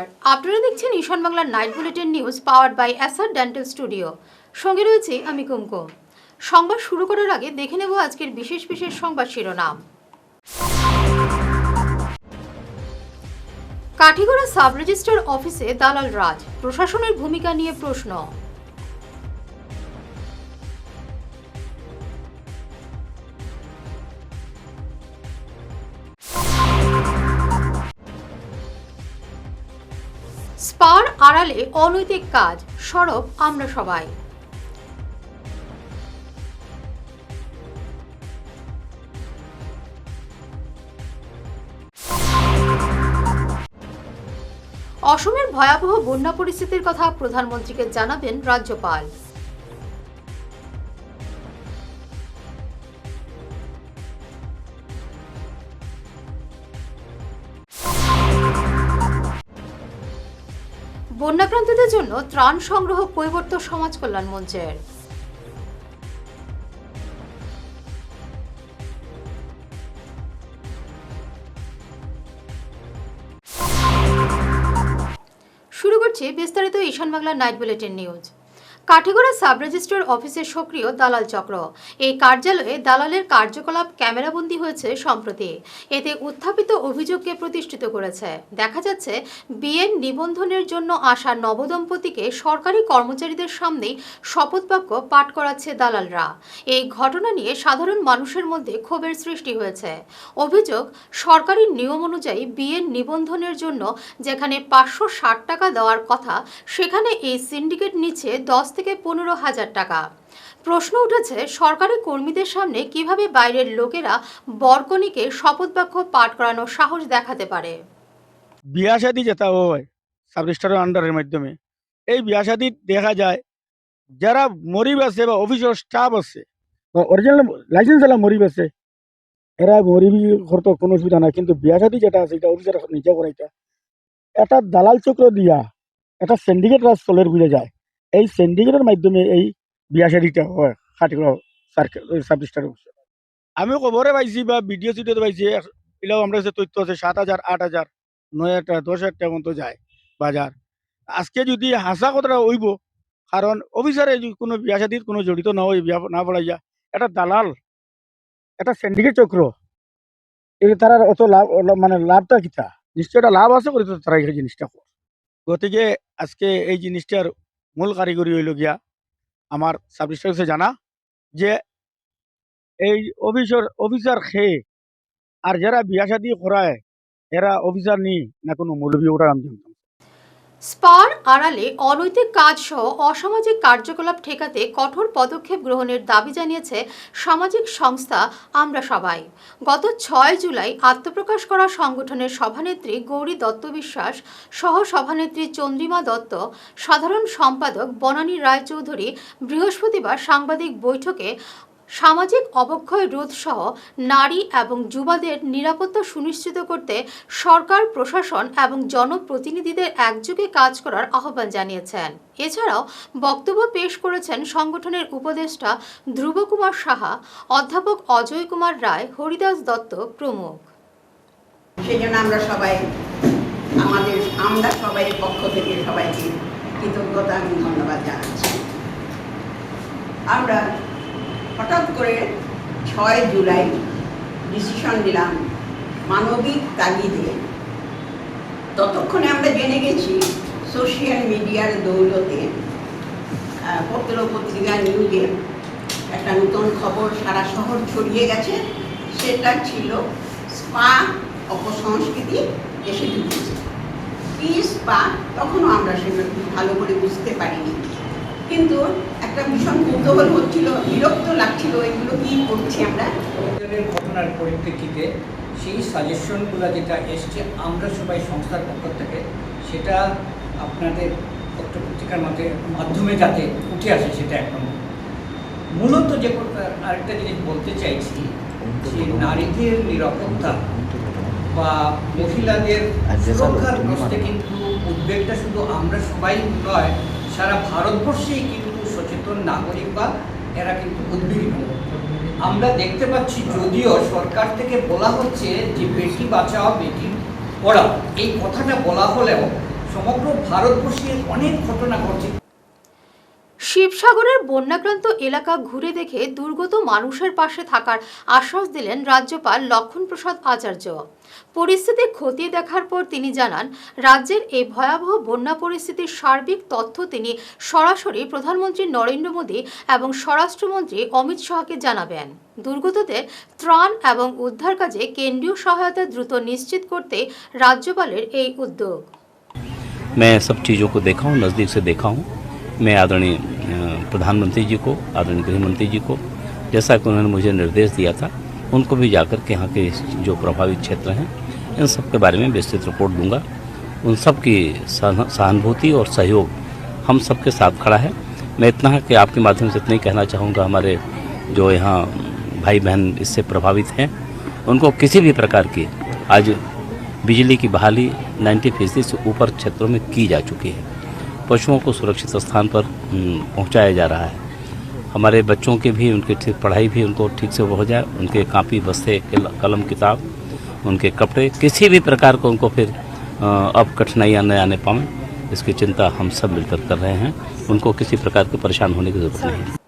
নমস্কার, আপনারা দেখছেন ঈশান বাংলার night bulletin news powered by SR dental studio. সঙ্গে রয়েছে আমি কুমকুম। সংবাদ শুরু করার আগে দেখে নেব আজকের বিশেষ বিশেষ সংবাদ শিরোনাম। কাঠিগড়া সাব রেজিস্ট্রার অফিসে দালাল রাজ, প্রশাসনের ভূমিকা নিয়ে প্রশ্ন। স্পার আড়ালে অনৈতিক কাজ, সরব আমরা সবাই। অসমের ভয়াবহ বন্যা পরিস্থিতির কথা প্রধানমন্ত্রীকে জানাবেন রাজ্যপাল। বন্যাক্রান্তদের জন্য ত্রাণ সংগ্রহ কৈবর্ত সমাজ কল্যাণ মঞ্চের। শুরু করছি বিস্তারিত Ishan Bangla night bulletin news. Kathigora sub registrar অফিসের সক্রিয় দালাল চক্র। এই কার্যালয়ে দালালের কার্যকলাপ ক্যামেরাবন্দি হয়েছে সম্প্রতি। এতে উত্থাপিত অভিযোগকে প্রতিষ্ঠিত করেছে। দেখা যাচ্ছে বিয়ের নিবন্ধনের জন্য আসা নবদম্পতিকে সরকারি কর্মচারীদের সামনেই শপথবাক্য পাঠ করাচ্ছে দালালরা। এই ঘটনা নিয়ে সাধারণ মানুষের মধ্যে ক্ষোভের সৃষ্টি হয়েছে। অভিযোগ, সরকারি নিয়ম অনুযায়ী বিয়ের নিবন্ধনের জন্য যেখানে 560 টাকা দেওয়ার কথা, সেখানে এই সিন্ডিকেট নিচ্ছে 10 থেকে 15,000 টাকা। প্রশ্ন উঠেছে, সরকারি কর্মীদের সামনে কিভাবে বাইরের লোকেরা বরকনিকে শপথবাক্য পাঠ করানোর সাহস দেখাতে পারে। বিয়া শাদী যেটা হয় সাব রেজিস্ট্রারের আন্ডারের মাধ্যমে, এই বিয়া শাদী দেখা যায় যারা মরিব আছে বা অফিসের স্টাফ আছে, অরিজিনাল লাইসেন্স এলা মরিব আছে, এরা মরিবি করতো কোনো অসুবিধা নাই। কিন্তু বিয়া শাদী যেটা আছে এটা অফিসের নিজে করাইটা একটা দালাল চক্র দিয়া একটা সিন্ডিকেট রাজ চলের বুঝে যায়। এই সিন্ডিকেটের মাধ্যমে এই বিয়া শাদীটা হয় খাটিগড়া সাব রেজিস্ট্রারের অফিসে। আমি খবরে পাইছি বা ভিডিও সিডিওতে পাইছি, এটাও আমরা কাছে তথ্য আছে 7,000, 8,000, 9,000, 10,000 টাকা মতো যায় বাজার। আজকে যদি হাসা কথাটা হইব, কারণ অফিসারে কোনো বিয়া শাদীর কোনো জড়িত না হই, বিয়া না পড়াইয়া একটা দালাল একটা সিন্ডিকেট চক্র, এই তারা অত লাভ মানে লাভটা কিতা নিশ্চয় একটা লাভ আছে করে তো তারা এই জিনিসটা করে। গতিকে আজকে এই জিনিসটার মূল কারিগরি হইল গিয়া আমার সাব রেজিস্ট্রার জানা যে এই অফিসার খেয়ে আর যারা বিয়া শাদী করায় এরা অফিসার নি না কোনো মৌলবী, ওটা আমি জানতাম। স্পার আড়ালে অনৈতিক কাজ সহ অসামাজিক কার্যকলাপ ঠেকাতে কঠোর পদক্ষেপ গ্রহণের দাবি জানিয়েছে সামাজিক সংস্থা আমরা সবাই। গত 6 জুলাই আত্মপ্রকাশ করা সংগঠনের সভানেত্রী গৌরী দত্ত বিশ্বাস, সহ সভানেত্রী চন্দ্রিমা দত্ত, সাধারণ সম্পাদক বনানী রায়চৌধুরী বৃহস্পতিবার সাংবাদিক বৈঠকে সামাজিক অবক্ষয় রোধ সহ নারী এবং যুবাদের নিরাপত্তা সুনিশ্চিত করতে সরকার, প্রশাসন এবং জনপ্রতিনিধিদের একযোগে কাজ করার আহ্বান জানিয়েছেন। এছাড়াও বক্তব্য পেশ করেছেন সংগঠনের উপদেষ্টা ধ্রুব কুমার সাহা, অধ্যাপক অজয় কুমার রায়, হরিদাস দত্ত প্রমুখ। সেই জন্য আমরা সবাই পক্ষ থেকে সবাইকে কৃতজ্ঞতা এবং ধন্যবাদ জানাচ্ছি। আমরা হঠাৎ করে 6 জুলাই ডিসিশন নিলাম মানবিক তাগিদে। ততক্ষণে আমরা জেনে গেছি সোশ্যাল মিডিয়ার দৌলতে, পত্র পত্রিকা নিউজে একটা নতুন খবর সারা শহর ছড়িয়ে গেছে। সেটা ছিল স্পা অপসংস্কৃতি এসে ঢুকেছে। কি স্পা তখনও আমরা সেটা ভালো করে বুঝতে পারিনি, কিন্তু একটা ভীষণ কৌতূহল হচ্ছিল, বিরক্ত লাগছিল, এগুলো কি করছি আমরা। ঘটনার পরিপ্রেক্ষিতে সেই সাজেশনগুলো যেটা এসছে আমরা সবাই সংস্থার পক্ষ থেকে, সেটা আপনাদের পত্রপত্রিকার মাধ্যমে যাতে উঠে আসে সেটা এখন মূলত যে আরেকটা জিনিস বলতে চাইছি, যে নারীদের নিরাপত্তা বা মহিলাদের সুরক্ষার প্রশ্নে কিন্তু উদ্বেগটা শুধু আমরা সবাই নয়, সারা ভারতবর্ষেই কিন্তু সচেতন নাগরিক বা এরা কিন্তু উদ্বিগ্ন। আমরা দেখতে পাচ্ছি যদিও সরকার থেকে বলা হচ্ছে যে বেটি বাঁচাও বেটি পড়াও, এই কথাটা বলা হলেও সমগ্র ভারতবর্ষে অনেক ঘটনা ঘটছে। শিবসাগরের বন্যাক্রান্ত এলাকা ঘুরে দেখে দুর্গত মানুষের পাশে থাকার আশ্বাস দিলেন রাজ্যপাল লক্ষ্মণপ্রসাদ আচার্য। পরিস্থিতি খতিয়ে দেখার পর তিনি জানান, রাজ্যের এই ভয়াবহ বন্যা পরিস্থিতির সার্বিক তথ্য তিনি সরাসরি প্রধানমন্ত্রী নরেন্দ্র মোদী এবং স্বরাষ্ট্রমন্ত্রী অমিত শাহকে জানাবেন। দুর্গতদের ত্রাণ এবং উদ্ধার কাজে কেন্দ্রীয় সহায়তা দ্রুত নিশ্চিত করতে রাজ্যপালের এই উদ্যোগ। मैं सब चीज़ों को देखा हूँ, नज़दीक से देखा हूँ। मैं आदरणीय प्रधानमंत्री जी को, आदरणीय गृह मंत्री जी को, जैसा कि उन्होंने मुझे निर्देश दिया था, उनको भी जाकर के यहाँ के जो प्रभावित क्षेत्र हैं इन सब के बारे में विस्तृत रिपोर्ट दूंगा। उन सब की सहानुभूति और सहयोग हम सबके साथ खड़ा है। मैं इतना है कि आपके माध्यम से इतना ही कहना चाहूँगा, हमारे जो यहाँ भाई बहन इससे प्रभावित हैं उनको किसी भी प्रकार की आज बिजली की बहाली 90% से ऊपर क्षेत्रों में की जा चुकी है। पशुओं को सुरक्षित स्थान पर पहुंचाया जा रहा है। हमारे बच्चों के भी उनकी ठीक पढ़ाई भी उनको ठीक से हो जाए, उनके कापी बस्ते कलम किताब उनके कपड़े किसी भी प्रकार को उनको फिर अब कठिनाइयाँ न आने पाएँ, इसकी चिंता हम सब मिलकर कर रहे हैं। उनको किसी प्रकार के परेशान होने की जरूरत नहीं है।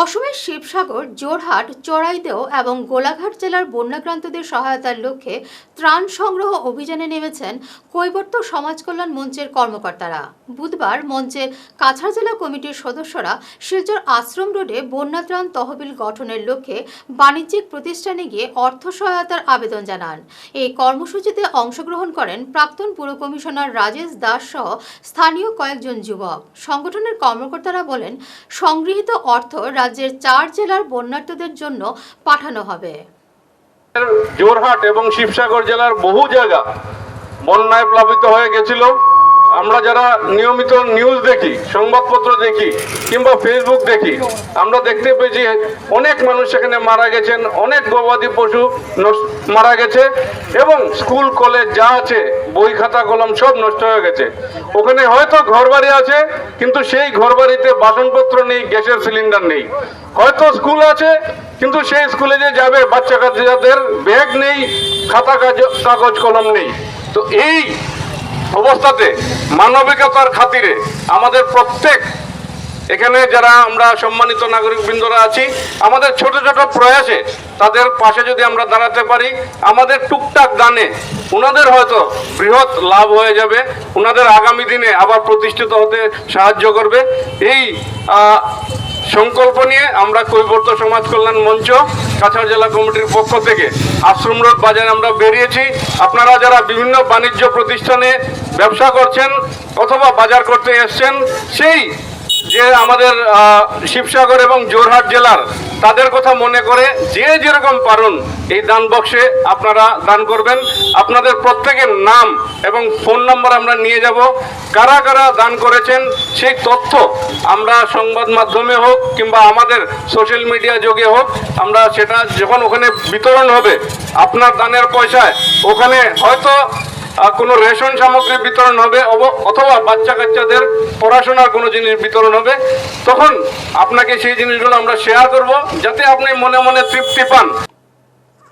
অসমের শিবসাগর, জোরহাট, চড়াইদেও এবং গোলাঘাট জেলার বন্যাক্রান্তদের সহায়তার লক্ষ্যে ত্রাণ সংগ্রহ অভিযানে নেমেছেন কৈবর্ত সমাজ কল্যাণ মঞ্চের কর্মকর্তারা। বুধবার মঞ্চের কাছাড় জেলা কমিটির সদস্যরা শিলচর আশ্রম রোডে বন্যা ত্রাণ তহবিল গঠনের লক্ষ্যে বাণিজ্যিক প্রতিষ্ঠানে গিয়ে অর্থ সহায়তার আবেদন জানান। এই কর্মসূচিতে অংশগ্রহণ করেন প্রাক্তন পুর কমিশনার রাজেশ দাস সহ স্থানীয় কয়েকজন যুবক। সংগঠনের কর্মকর্তারা বলেন, সংগৃহীত অর্থ রাজ্যের 4 জেলার বন্যার্তদের জন্য পাঠানো হবে। জোরহাট এবং শিবসাগর জেলার বহু জায়গা বন্যায় প্লাবিত হয়ে গেছিল। আমরা যারা নিয়মিত নিউজ দেখি, সংবাদপত্র দেখি কিংবা ফেসবুক দেখি, আমরা দেখতে পেয়েছি অনেক মানুষ সেখানে মারা গেছেন, অনেক গবাদি পশু মারা গেছে এবং স্কুল কলেজ যা আছে বই খাতা কলম সব নষ্ট হয়ে গেছে। ওখানে হয়তো ঘরবাড়ি আছে কিন্তু সেই ঘরবাড়িতে বাসনপত্র নেই, গ্যাসের সিলিন্ডার নেই। হয়তো স্কুল আছে কিন্তু সেই স্কুলে যে যাবে বাচ্চা কাচ্চাদের ব্যাগ নেই, খাতা কাগজ কলম নেই। তো এই অবস্থাতে মানবিকতার খাতিরে আমাদের প্রত্যেক এখানে যারা আমরা সম্মানিত নাগরিক বৃন্দরা আছি, আমাদের ছোট ছোট প্রয়াসে তাদের পাশে যদি আমরা দাঁড়াতে পারি, আমাদের টুকটাক দানে ওনাদের হয়তো বৃহৎ লাভ হয়ে যাবে, ওনাদের আগামী দিনে আবার প্রতিষ্ঠিত হতে সাহায্য করবে। এই সংকল্প নিয়ে আমরা কৈবর্ত সমাজ কল্যাণ মঞ্চ কাছাড় জেলা কমিটির পক্ষ থেকে আশ্রম রোড বাজারে আমরা বেরিয়েছি। আপনারা যারা বিভিন্ন বাণিজ্য প্রতিষ্ঠানে ব্যবসা করছেন অথবা বাজার করতে এসছেন, সেই যে আমাদের শিবসাগর এবং জোরহাট জেলার তাদের কথা মনে করে যে যেরকম পারুন এই দান বক্সে আপনারা দান করবেন। আপনাদের প্রত্যেকের নাম এবং ফোন নাম্বার আমরা নিয়ে যাব। কারা কারা দান করেছেন সেই তথ্য আমরা সংবাদ মাধ্যমে হোক কিংবা আমাদের সোশ্যাল মিডিয়া যোগে হোক, আমরা সেটা যখন ওখানে বিতরণ হবে, আপনার দানের পয়সায় ওখানে হয়তো কোনো রেশন সামগ্রী বিতরণ হবে অথবা বাচ্চা কাচ্চাদের পড়াশোনার কোনো জিনিস বিতরণ হবে, তখন আপনাকে সেই জিনিসগুলো আমরা শেয়ার করব যাতে আপনি মনে মনে তৃপ্তি পান।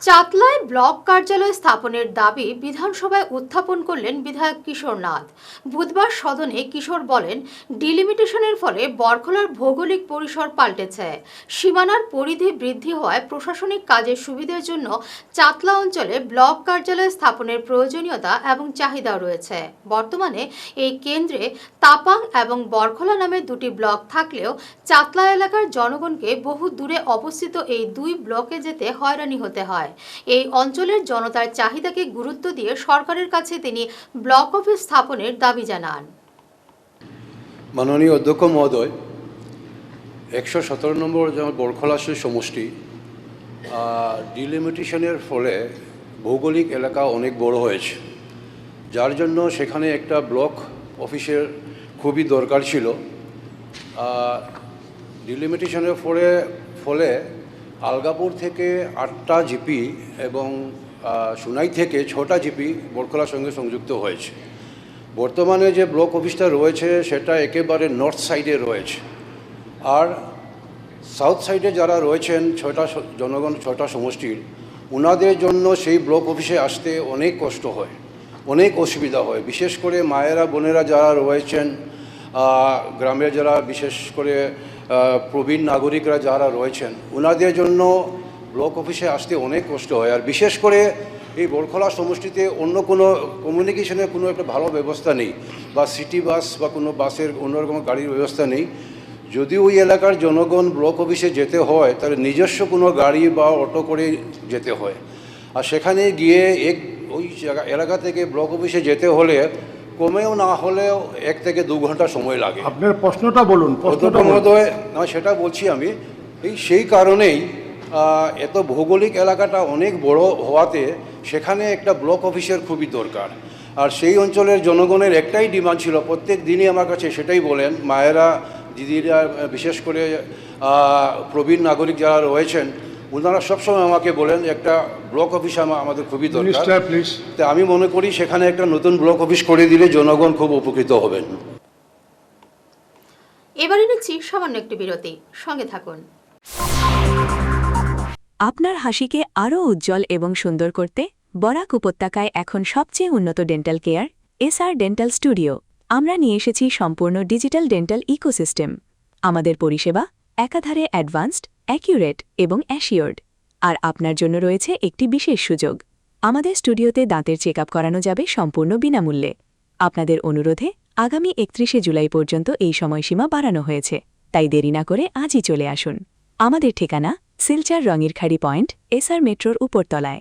চাতলায় ব্লক কার্যালয় স্থাপনের দাবি বিধানসভায় উত্থাপন করলেন বিধায়ক কিশোর নাথ। বুধবার সদনে কিশোর বলেন, ডিলিমিটেশনের ফলে বরখলার ভৌগোলিক পরিসর পাল্টেছে। সীমানার পরিধি বৃদ্ধি হওয়ায় প্রশাসনিক কাজের সুবিধার জন্য চাতলা অঞ্চলে ব্লক কার্যালয় স্থাপনের প্রয়োজনীয়তা এবং চাহিদাও রয়েছে। বর্তমানে এই কেন্দ্রে তাপাং এবং বরখলা নামে 2টি ব্লক থাকলেও চাতলা এলাকার জনগণকে বহু দূরে অবস্থিত এই 2 ব্লকে যেতে হয়রানি হতে হয়। এই অঞ্চলের জনতার চাহিদাকে গুরুত্ব দিয়ে সরকারের কাছে তিনি ব্লক অফিস স্থাপনের দাবি জানান। মাননীয় অধ্যক্ষ মহোদয়, 117 নম্বর যেমন বরখলা সমষ্টি ডিলিমিটেশনের ফলে ভৌগোলিক এলাকা অনেক বড় হয়েছে, যার জন্য সেখানে একটা ব্লক অফিসের খুবই দরকার ছিল। ডিলিমিটেশনের ফলে আলগাপুর থেকে 8টা জিপি এবং সুনাই থেকে 6টা জিপি বরখলার সঙ্গে সংযুক্ত হয়েছে। বর্তমানে যে ব্লক অফিসটা রয়েছে সেটা একেবারে নর্থ সাইডে রয়েছে, আর সাউথ সাইডে যারা রয়েছেন 6টা জনগণ 6টা সমষ্টির, ওনাদের জন্য সেই ব্লক অফিসে আসতে অনেক কষ্ট হয়। অনেক অসুবিধা হয়, বিশেষ করে মায়েরা বোনেরা যারা রয়েছেন, গ্রামের যারা বিশেষ করে প্রবীণ নাগরিকরা যারা রয়েছেন, ওনাদের জন্য ব্লক অফিসে আসতে অনেক কষ্ট হয়। আর বিশেষ করে এই বরখলা সমষ্টিতে অন্য কোনো কমিউনিকেশনের কোনো একটা ভালো ব্যবস্থা নেই, বা সিটি বাস বা কোনো বাসের অন্যরকম গাড়ির ব্যবস্থা নেই। যদি ওই এলাকার জনগণ ব্লক অফিসে যেতে হয় তাহলে নিজস্ব কোনো গাড়ি বা অটো করে যেতে হয়, আর সেখানে গিয়ে ওই এলাকা থেকে ব্লক অফিসে যেতে হলে কমেও না হলেও 1 থেকে 2 ঘন্টা সময় লাগে। আপনার প্রশ্নটা বলুন। মহোদয়, সেটা বলছি আমি, সেই কারণেই এত ভৌগোলিক এলাকাটা অনেক বড় হওয়াতে সেখানে একটা ব্লক অফিসের খুবই দরকার। আর সেই অঞ্চলের জনগণের একটাই ডিমান্ড ছিল, প্রত্যেক দিনই আমার কাছে সেটাই বলেন মায়েরা, দিদিরা, বিশেষ করে প্রবীণ নাগরিক যারা রয়েছেন, ওনারা সবসময় আমাকে বলেন একটা ব্লক অফিস আমাদের খুবই দরকার। তো আমি মনে করি সেখানে একটা নতুন ব্লক অফিস করে দিলে জনগণ খুব উপকৃত হবেন। এবারে নিচ্ছি সামান্য একটি বিরতি, সঙ্গে থাকুন। আপনার হাসিকে আরও উজ্জ্বল এবং সুন্দর করতে বরাক উপত্যকায় এখন সবচেয়ে উন্নত dental care SR dental studio. আমরা নিয়ে এসেছি সম্পূর্ণ ডিজিটাল ডেন্টাল ইকোসিস্টেম। আমাদের পরিষেবা একাধারে অ্যাডভান্সড, অ্যাকিউরেট এবং অ্যাসিওর্ড। আর আপনার জন্য রয়েছে একটি বিশেষ সুযোগ। আমাদের স্টুডিওতে দাঁতের চেকআপ করানো যাবে সম্পূর্ণ বিনামূল্যে। আপনাদের অনুরোধে আগামী 31শে জুলাই পর্যন্ত এই সময়সীমা বাড়ানো হয়েছে, তাই দেরি না করে আজই চলে আসুন। আমাদের ঠিকানা সিলচার রঙিরখাড়ি পয়েন্ট, এসআর মেট্রোর উপরতলায়।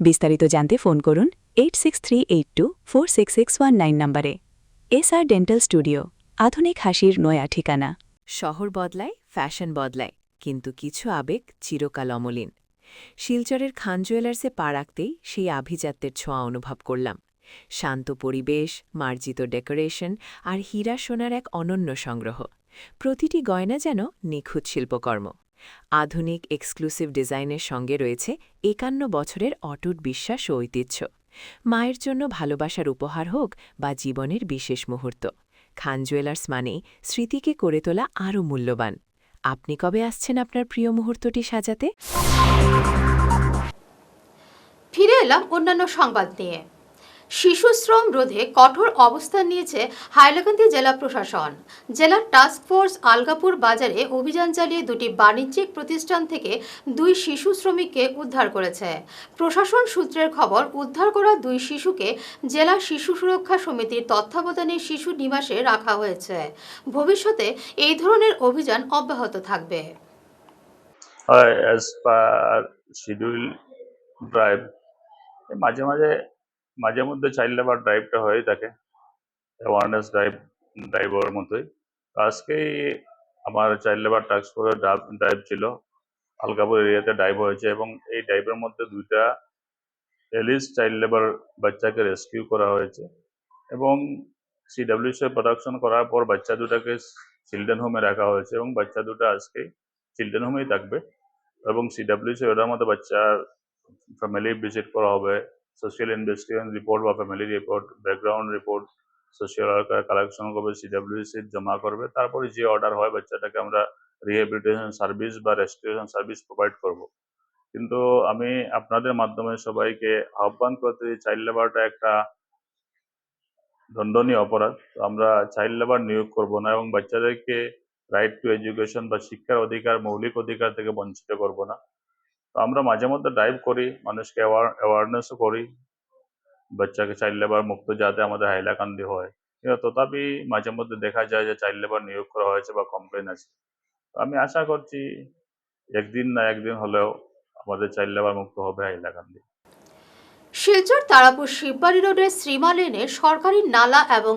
বিস্তারিত জানতে ফোন করুন 8638246619 নম্বরে। এসআর ডেন্টাল স্টুডিও, আধুনিক হাসির নয়া ঠিকানা। শহর বদলায়, ফ্যাশন বদলায়, কিন্তু কিছু আবেগ চিরকাল অমলিন। শিলচরের খান জুয়েলার্সে পা রাখতেই সেই আভিজাত্যের ছোঁয়া অনুভব করলাম। শান্ত পরিবেশ, মার্জিত ডেকোরেশন আর হীরা সোনার এক অনন্য সংগ্রহ। প্রতিটি গয়না যেন নিখুঁত শিল্পকর্ম। আধুনিক এক্সক্লুসিভ ডিজাইনের সঙ্গে রয়েছে 51 বছরের অটুট বিশ্বাস ও ঐতিহ্য। মায়ের জন্য ভালোবাসার উপহার হোক বা জীবনের বিশেষ মুহূর্ত, খান জুয়েলার্স মানেই স্মৃতিকে করে তোলা আরও মূল্যবান। আপনি কবে আসছেন আপনার প্রিয় মুহূর্তটি সাজাতে? ফিরে এলাম অন্যান্য সংবাদ নিয়ে। শিশু শ্রম রোধে কঠোর অবস্থান নিয়েছে হাইলাকান্দি জেলা প্রশাসন। জেলার টাস্ক ফোর্স আলগাপুর বাজারে অভিযান চালিয়ে 2টি বাণিজ্যিক প্রতিষ্ঠান থেকে 2 শিশু শ্রমিককে উদ্ধার করেছে। প্রশাসন সূত্রের খবর, উদ্ধার করা 2 শিশুকে জেলা শিশু সুরক্ষা সমিতির তত্ত্বাবধানে শিশু নিবাসে রাখা হয়েছে। ভবিষ্যতে এই ধরনের অভিযান অব্যাহত থাকবে। as per schedule drive মাঝে মধ্যে চাইল্ড লেবার ড্রাইভটা হয়ে থাকে, অ্যাওয়ারনেস ড্রাইভের মতোই। আজকেই আমার চাইল্ড লেবার টাস্ক ফোর্সের ড্রাইভ ছিল, আলগাপুর এরিয়াতে ড্রাইভ হয়েছে এবং এই ড্রাইভের মধ্যে 2টা এলিস চাইল্ড লেবার বাচ্চাকে রেস্কিউ করা হয়েছে এবং সিডব্লিউসি প্রোডাকশন করার পর বাচ্চা দুটাকে চিলড্রেন হোমে রাখা হয়েছে এবং বাচ্চা দুটো আজকে চিলড্রেন হোমেই থাকবে এবং সিডব্লিউসি ওটার মধ্যে বাচ্চার ফ্যামিলি ভিজিট করা হবে, সোশিয়াল ইনভেস্টিগেশন রিপোর্ট বা family report, background report social worker collection করবে, সিডব্লিউসি জমা করবে। তারপরে যে অর্ডার হয় বাচ্চাটাকে আমরা রিহ্যাবিলিটেশন সার্ভিস বা রেস্টিটিউশন সার্ভিস প্রোভাইড করব। কিন্তু আমি আপনাদের মাধ্যমে সবাইকে আহ্বান করতে, চাইল্ড লেবারটা একটা দণ্ডনীয় অপরাধ। তো আমরা চাইল্ড লেবার নিয়োগ করব না এবং বাচ্চাদেরকে রাইট টু এডুকেশন বা শিক্ষার অধিকার, মৌলিক অধিকার থেকে বঞ্চিত করব না। তো আমরা মাঝে মধ্যে ড্রাইভ করি, মানুষকে অ্যাওয়ারনেসও করি বাচ্চাকে চাইল্ড লেবার মুক্ত যাতে আমাদের হাইলাকান্দি হয়। কিন্তু তথাপি মাঝে মধ্যে দেখা যায় যে চাইল্ড লেবার নিয়োগ করা হয়েছে বা কমপ্লেন আছে। আমি আশা করছি একদিন না একদিন হলেও আমাদের চাইল্ড লেবার মুক্ত হবে হাইলাকান্দি। শিলচর তারাপুর শিববাড়ি রোডের শ্রীমা লেনে সরকারি নালা এবং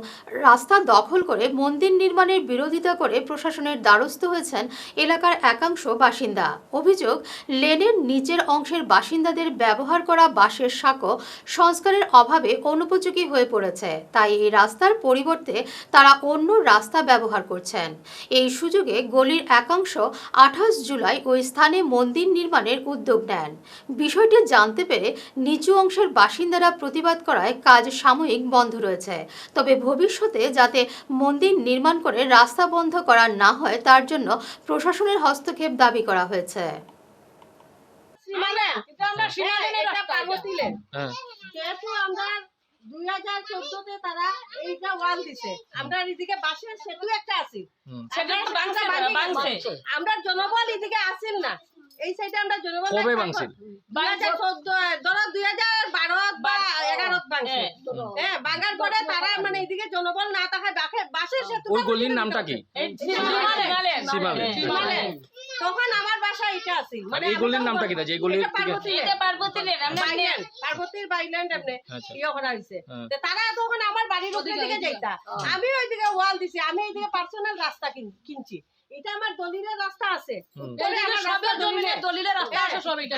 রাস্তা দখল করে মন্দির নির্মাণের বিরোধিতা করে প্রশাসনের দ্বারস্থ হয়েছেন এলাকার একাংশ বাসিন্দা। অভিযোগ, লেনের নিচের অংশের বাসিন্দাদের ব্যবহার করা বাঁশের সাঁকো সংস্কারের অভাবে অনুপযোগী হয়ে পড়েছে, তাই এই রাস্তার পরিবর্তে তারা অন্য রাস্তা ব্যবহার করছেন। এই সুযোগে গলির একাংশ 28 জুলাই ওই স্থানে মন্দির নির্মাণের উদ্যোগ নেন। বিষয়টি জানতে পেরে নিচু অংশের বাসিন্দারা প্রতিবাদ করায় কাজ সাময়িক বন্ধ রয়েছে। তবে ভবিষ্যতে যাতে মন্দির নির্মাণ করে রাস্তা বন্ধ করা না হয় তার জন্য প্রশাসনের হস্তক্ষেপ দাবি করা হয়েছে। 2014-তে তারা এইটা ওয়াল দিছে। আমরা এদিকে বাঁশের সেতু একটা আছে, আমরা জনবল এদিকে আসিল না, এই সাইডে আমরা জনবল কবে ভাঙছিল? 2014 ধরো 2012 বা 11 ভাঙছে। হ্যাঁ, ভাঙার পরে তারা মানে এদিকে জনবল না থাকায় বাঁশের সেতু। ওই গলির নামটা কি? তখন আমার বাসা এটা আছে, মানে এই গলির নামটা কি? যে গলির পার্বতীর বাইল্যান্ড এমনি ইয়ে করা হইছে। তারা তখন আমার বাড়ির দিকে যাইতা, আমি ওইদিকে ওয়াল দিছি, আমি এইদিকে পার্সোনাল রাস্তা কিনছি। এটা আমার দলিলের রাস্তা আছে, দলিলের রাস্তা আছে, সব এটা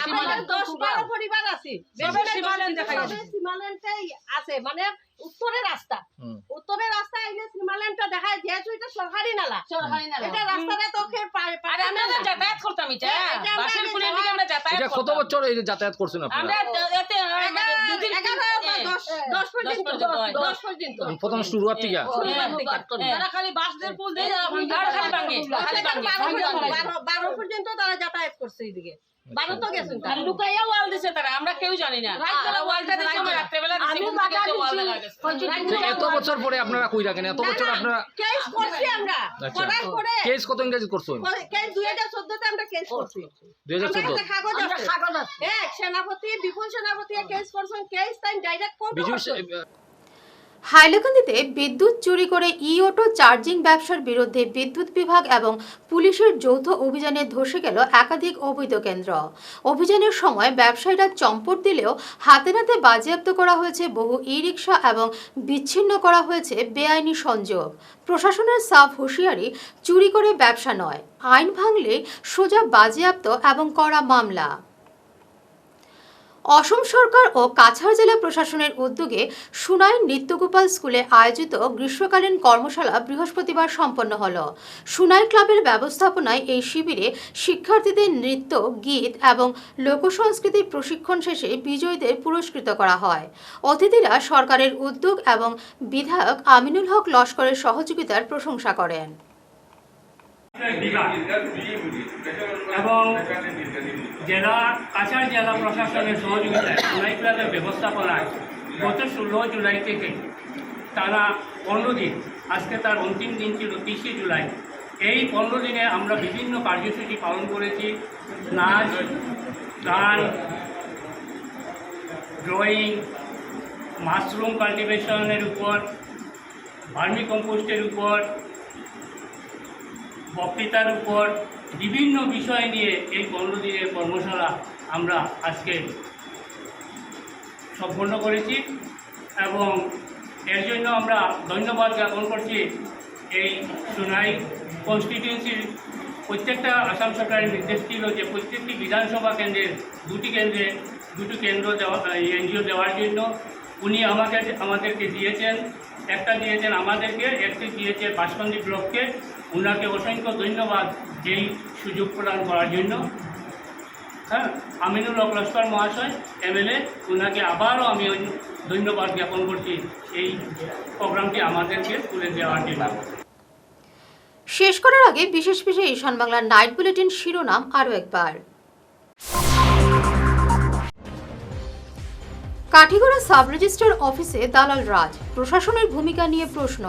10-12 পরিবার আছে, সীমালেন্ডটাই আছে, মানে উত্তরের রাস্তা। উত্তরের রাস্তা আইলে সীমালেন্ডটা দেখায়, যেহেতু এটা সরকারি নালা, এটা রাস্তাটা তো আমরা যাতায়াত করতাম। এটা কত বছর এই যাতায়াত করছেন আপনারা? 10 পর্যন্ত। প্রথম শুরুয়াত থেকে তারা খালি বাসদের পুল দিয়ে 12 পর্যন্ত তারা যাতায়াত করছে এদিকে। 12 তো গেছেন, লুকাইয়া ওয়াল দিছে তারা, আমরা কেউ জানি না। ওয়ালটা দিছে আমরা রাত্রেবেলা দিছি, ওয়াল দেখা গেছে। এত বছর পরে আপনারা কই রাখেন? এত বছর আপনারা কেস করছি আমরা, করার পরে কেস কত ইংরেজি করছেন? কেস 2014-তে আমরা কেস করছি। 2014 কাগজ আছে। হ্যাঁ, সেনাপতি বিপুল সেনাপতি কেস করছেন, কেস টাইম ডাইরেক্ট কোর্ট। হাইলাকান্দিতে বিদ্যুৎ চুরি করে ই-অটো চার্জিং ব্যবসার বিরুদ্ধে বিদ্যুৎ বিভাগ এবং পুলিশের যৌথ অভিযানে ধসে গেল একাধিক অবৈধ কেন্দ্র। অভিযানের সময় ব্যবসায়ীরা চম্পট দিলেও হাতে নাতে বাজেয়াপ্ত করা হয়েছে বহু ই-রিকশা এবং বিচ্ছিন্ন করা হয়েছে বেআইনি সংযোগ। প্রশাসনের সাফ হুঁশিয়ারি, চুরি করে ব্যবসা নয়, আইন ভাঙলে সোজা বাজেয়াপ্ত এবং করা মামলা। অসম সরকার ও কাছাড় জেলা প্রশাসনের উদ্যোগে সুনাই নৃত্যগোপাল স্কুলে আয়োজিত গ্রীষ্মকালীন কর্মশালা বৃহস্পতিবার সম্পন্ন হল। সুনাই ক্লাবের ব্যবস্থাপনায় এই শিবিরে শিক্ষার্থীদের নৃত্য, গীত এবং লোকসংস্কৃতির প্রশিক্ষণ শেষে বিজয়ীদের পুরস্কৃত করা হয়। অতিথিরা সরকারের উদ্যোগ এবং বিধায়ক আমিনুল হক লস্করের সহযোগিতার প্রশংসা করেন। এবং জেলা কাছাড় জেলা প্রশাসনের সহযোগিতায় সুনাই ক্লাবের ব্যবস্থাপনায় গত 16 জুলাই থেকে তারা 15 দিন, আজকে তার অন্তিম দিন ছিল 30 জুলাই। এই 15 দিনে আমরা বিভিন্ন কার্যসূচি পালন করেছি। নাচ, গান, ড্রয়িং, মাশরুম কাল্টিভেশনের উপর, ভার্মি কম্পোস্টের উপর, বক্তৃতার উপর বিভিন্ন বিষয় নিয়ে এই 15 দিনের কর্মশালা আমরা আজকে সম্পন্ন করেছি এবং এর জন্য আমরা ধন্যবাদ জ্ঞাপন করছি এই সুনাই কনস্টিটিউয়েন্সির প্রত্যেকটা আসাম সরকারের নির্দেশ ছিল যে প্রত্যেকটি বিধানসভা কেন্দ্রের দুটি কেন্দ্র দেওয়া, এনজিও দেওয়ার জন্য উনি আমাদেরকে দিয়েছেন। একটা দিয়েছেন আমাদেরকে, একটি দিয়েছে বাঁশকান্দি ব্লককে। উনাকে অসংখ্য ধন্যবাদ এই সুযোগ প্রদান করার জন্য। হ্যাঁ, আমিনুল হক লস্কর মহাশয় এমএলএ, উনাকে আবারও আমি ধন্যবাদ জ্ঞাপন করছি এই প্রোগ্রামটি আমাদেরকে তুলে দেওয়ার জন্য। শেষ করার আগে বিশেষ ঈশান বাংলা নাইট বুলেটিন শিরোনাম আরও একবার। কাঠিগড়া সাব রেজিস্ট্রার অফিসে দালাল রাজ, প্রশাসনের ভূমিকা নিয়ে প্রশ্ন।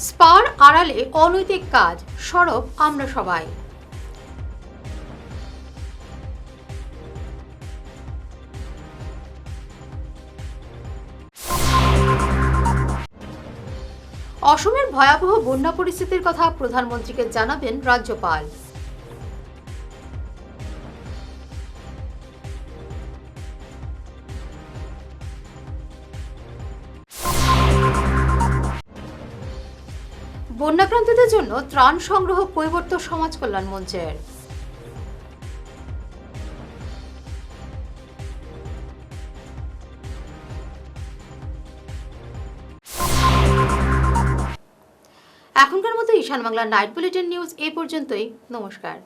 স্পার আড়ালে অনৈতিক কাজ, সরব আমরা সবাই। অসমের ভয়াবহ বন্যা পরিস্থিতির কথা প্রধানমন্ত্রীকে জানাবেন রাজ্যপাল। বন্যাক্রান্তদের জন্য ত্রাণ সংগ্রহ কৈবর্ত সমাজ কল্যাণ মঞ্চের। এখনকার মতো ঈশান বাংলা নাইট বুলেটিন নিউজ এই পর্যন্তই। নমস্কার।